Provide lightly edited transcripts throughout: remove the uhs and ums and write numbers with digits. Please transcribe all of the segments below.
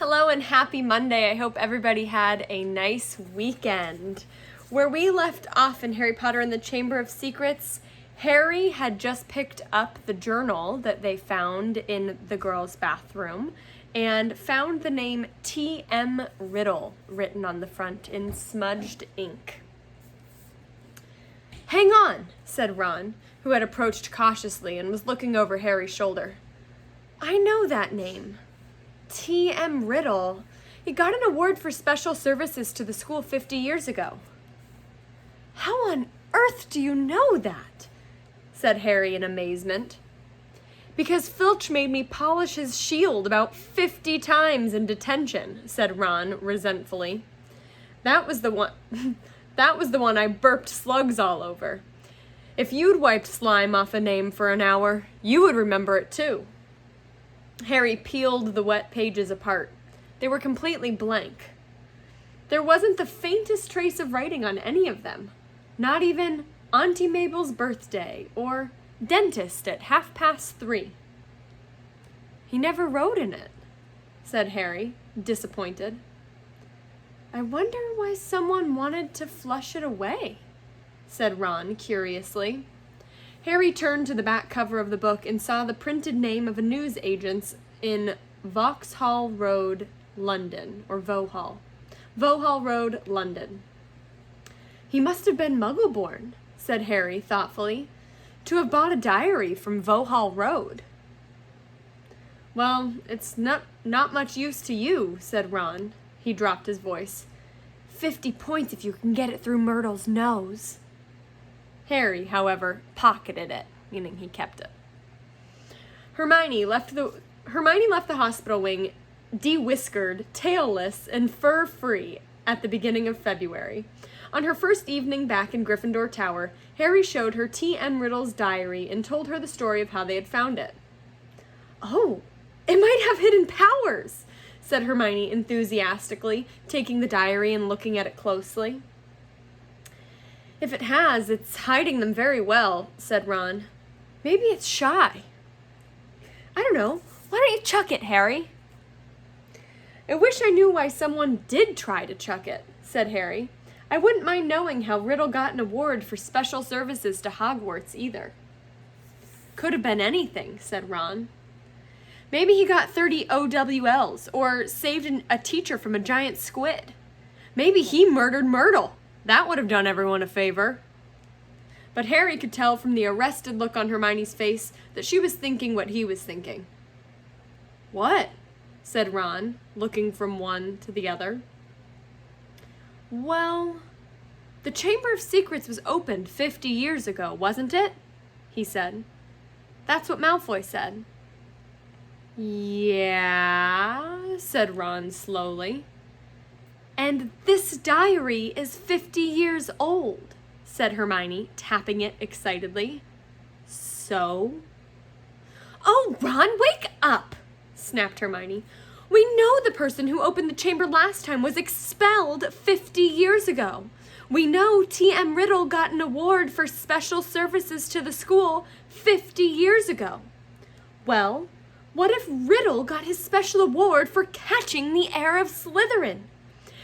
Hello and happy Monday. I hope everybody had a nice weekend. Where we left off in Harry Potter and the Chamber of Secrets, Harry had just picked up the journal that they found in the girls' bathroom and found the name T.M. Riddle written on the front in smudged ink. "Hang on," said Ron, who had approached cautiously and was looking over Harry's shoulder. "I know that name. T.M. Riddle. He got an award for special services to the school 50 years ago." "How on earth do you know that?" said Harry in amazement. "Because Filch made me polish his shield about 50 times in detention," said Ron resentfully. That was the one I burped slugs all over. If you'd wiped slime off a name for an hour, you would remember it too." Harry peeled the wet pages apart. They were completely blank. There wasn't the faintest trace of writing on any of them. Not even Auntie Mabel's birthday or dentist at 3:30. "He never wrote in it," said Harry, disappointed. "I wonder why someone wanted to flush it away," said Ron curiously. Harry turned to the back cover of the book and saw the printed name of a newsagent in Vauxhall Road, London, or Vauxhall. Vauxhall Road, London. "He must have been Muggle-born," said Harry thoughtfully, "to have bought a diary from Vauxhall Road." "Well, it's not much use to you," said Ron. He dropped his voice. 50 points if you can get it through Myrtle's nose." Harry, however, pocketed it, meaning he kept it. Hermione left the hospital wing de-whiskered, tailless, and fur-free at the beginning of February. On her first evening back in Gryffindor Tower, Harry showed her T.M. Riddle's diary and told her the story of how they had found it. "Oh, it might have hidden powers," said Hermione enthusiastically, taking the diary and looking at it closely. "If it has, it's hiding them very well," said Ron. "Maybe it's shy." "I don't know. Why don't you chuck it, Harry?" "I wish I knew why someone did try to chuck it," said Harry. "I wouldn't mind knowing how Riddle got an award for special services to Hogwarts either." "Could have been anything," said Ron. "Maybe he got 30 OWLs or saved a teacher from a giant squid. Maybe he murdered Myrtle. That would have done everyone a favor." But Harry could tell from the arrested look on Hermione's face that she was thinking what he was thinking. "What?" said Ron, looking from one to the other. "Well, the Chamber of Secrets was opened 50 years ago, wasn't it?" he said. "That's what Malfoy said." "Yeah," said Ron slowly. "And this diary is 50 years old," said Hermione, tapping it excitedly. "So?" "Oh, Ron, wake up!" snapped Hermione. "We know the person who opened the chamber last time was expelled 50 years ago. We know T.M. Riddle got an award for special services to the school 50 years ago. Well, what if Riddle got his special award for catching the heir of Slytherin?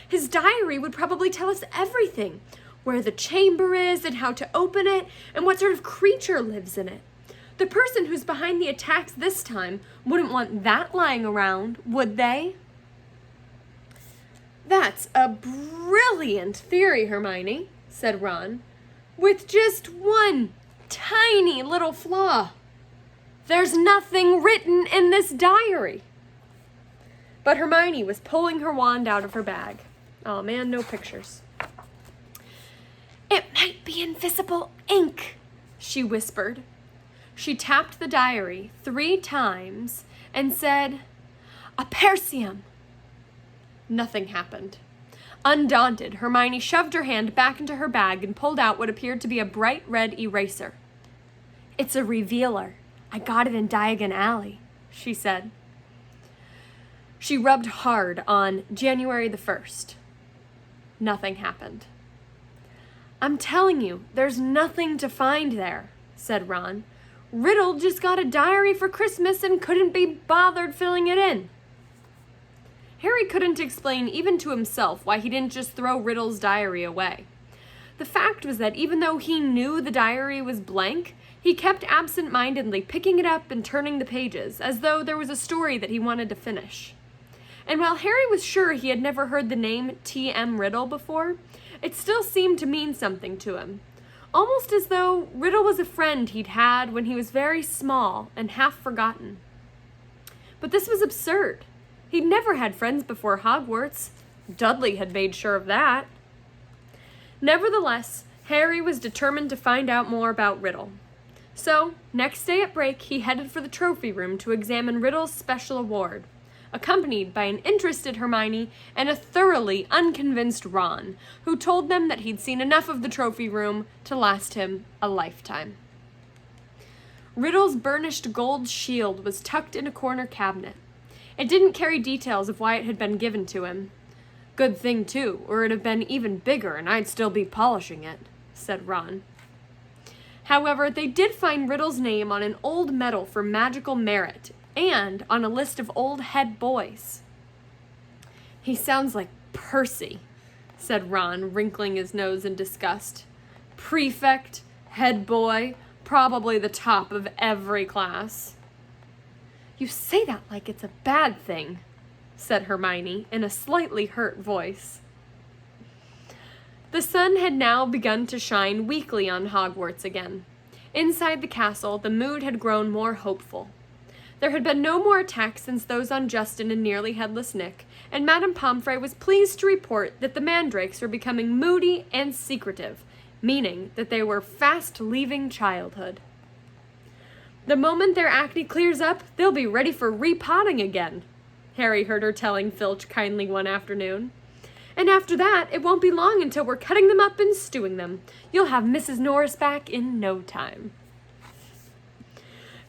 His diary would probably tell us everything, where the chamber is and how to open it and what sort of creature lives in it. The person who's behind the attacks this time wouldn't want that lying around, would they?" "That's a brilliant theory, Hermione," said Ron, "with just one tiny little flaw. There's nothing written in this diary." But Hermione was pulling her wand out of her bag. Oh man, no pictures. "It might be invisible ink," she whispered. She tapped the diary 3 times and said, "Aperseum." Nothing happened. Undaunted, Hermione shoved her hand back into her bag and pulled out what appeared to be a bright red eraser. "It's a revealer. I got it in Diagon Alley," she said. She rubbed hard on January the 1st. Nothing happened. "I'm telling you, there's nothing to find there," said Ron. "Riddle just got a diary for Christmas and couldn't be bothered filling it in." Harry couldn't explain even to himself why he didn't just throw Riddle's diary away. The fact was that even though he knew the diary was blank, he kept absent-mindedly picking it up and turning the pages, as though there was a story that he wanted to finish. And while Harry was sure he had never heard the name T.M. Riddle before, it still seemed to mean something to him. Almost as though Riddle was a friend he'd had when he was very small and half forgotten. But this was absurd. He'd never had friends before Hogwarts. Dudley had made sure of that. Nevertheless, Harry was determined to find out more about Riddle. So, next day at break, he headed for the trophy room to examine Riddle's special award, accompanied by an interested Hermione and a thoroughly unconvinced Ron, who told them that he'd seen enough of the trophy room to last him a lifetime. Riddle's burnished gold shield was tucked in a corner cabinet. It didn't carry details of why it had been given to him. "Good thing, too, or it'd have been even bigger and I'd still be polishing it," said Ron. However, they did find Riddle's name on an old medal for magical merit and on a list of old head boys. "He sounds like Percy," said Ron, wrinkling his nose in disgust. "Prefect, head boy, probably the top of every class." "You say that like it's a bad thing," said Hermione in a slightly hurt voice. The sun had now begun to shine weakly on Hogwarts again. Inside the castle, the mood had grown more hopeful. There had been no more attacks since those on Justin and Nearly Headless Nick, and Madame Pomfrey was pleased to report that the mandrakes were becoming moody and secretive, meaning that they were fast leaving childhood. "The moment their acne clears up, they'll be ready for repotting again," Harry heard her telling Filch kindly one afternoon. "And after that, it won't be long until we're cutting them up and stewing them. You'll have Mrs. Norris back in no time."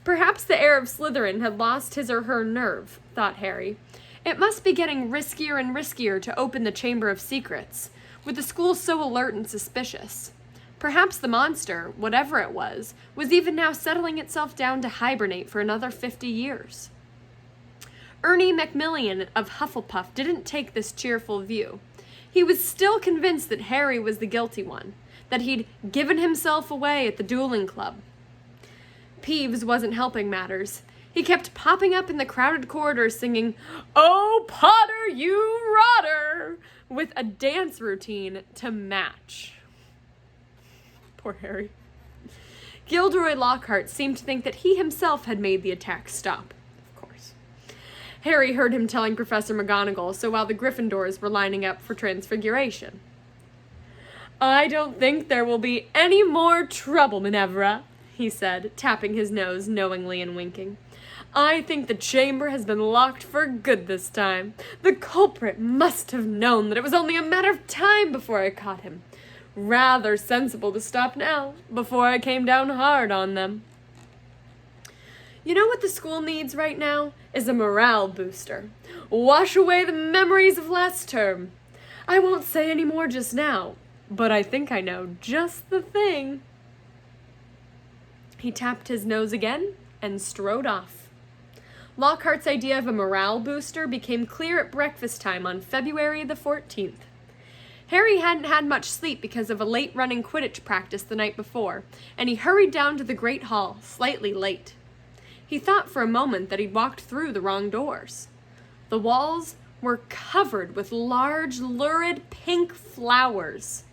Perhaps the heir of Slytherin had lost his or her nerve, thought Harry. It must be getting riskier and riskier to open the Chamber of Secrets, with the school so alert and suspicious. Perhaps the monster, whatever it was even now settling itself down to hibernate for another 50 years. Ernie Macmillan of Hufflepuff didn't take this cheerful view. He was still convinced that Harry was the guilty one, that he'd given himself away at the dueling club. Peeves wasn't helping matters. He kept popping up in the crowded corridors singing, "Oh, Potter, you rotter!" with a dance routine to match. Poor Harry. Gilderoy Lockhart seemed to think that he himself had made the attack stop. Of course. Harry heard him telling Professor McGonagall so while the Gryffindors were lining up for Transfiguration. "I don't think there will be any more trouble, Minerva," he said, tapping his nose knowingly and winking. "I think the chamber has been locked for good this time. The culprit must have known that it was only a matter of time before I caught him. Rather sensible to stop now, before I came down hard on them." You know what the school needs right now is a morale booster. Wash away the memories of last term. I won't say any more just now, but I think I know just the thing. He tapped his nose again and strode off. Lockhart's idea of a morale booster became clear at breakfast time on February the 14th. Harry hadn't had much sleep because of a late-running Quidditch practice the night before, and he hurried down to the Great Hall, slightly late. He thought for a moment that he'd walked through the wrong doors. The walls were covered with large, lurid pink flowers.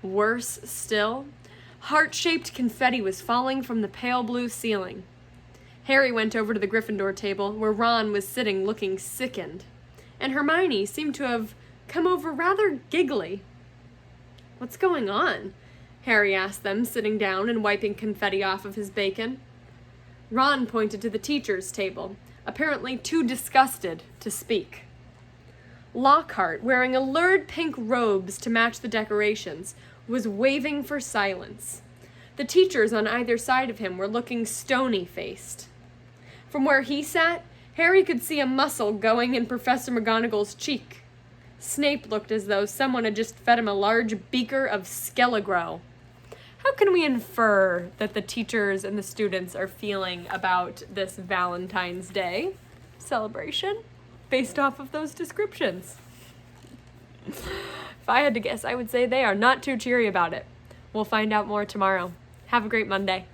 Worse still, heart-shaped confetti was falling from the pale blue ceiling. Harry went over to the Gryffindor table, where Ron was sitting looking sickened, and Hermione seemed to have come over rather giggly. "What's going on?" Harry asked them, sitting down and wiping confetti off of his bacon. Ron pointed to the teacher's table, apparently too disgusted to speak. Lockhart, wearing lurid pink robes to match the decorations, was waving for silence. The teachers on either side of him were looking stony-faced. From where he sat, Harry could see a muscle going in Professor McGonagall's cheek. Snape looked as though someone had just fed him a large beaker of Skelligro. How can we infer that the teachers and the students are feeling about this Valentine's Day celebration? based off of those descriptions. If I had to guess, I would say they are not too cheery about it. We'll find out more tomorrow. Have a great Monday.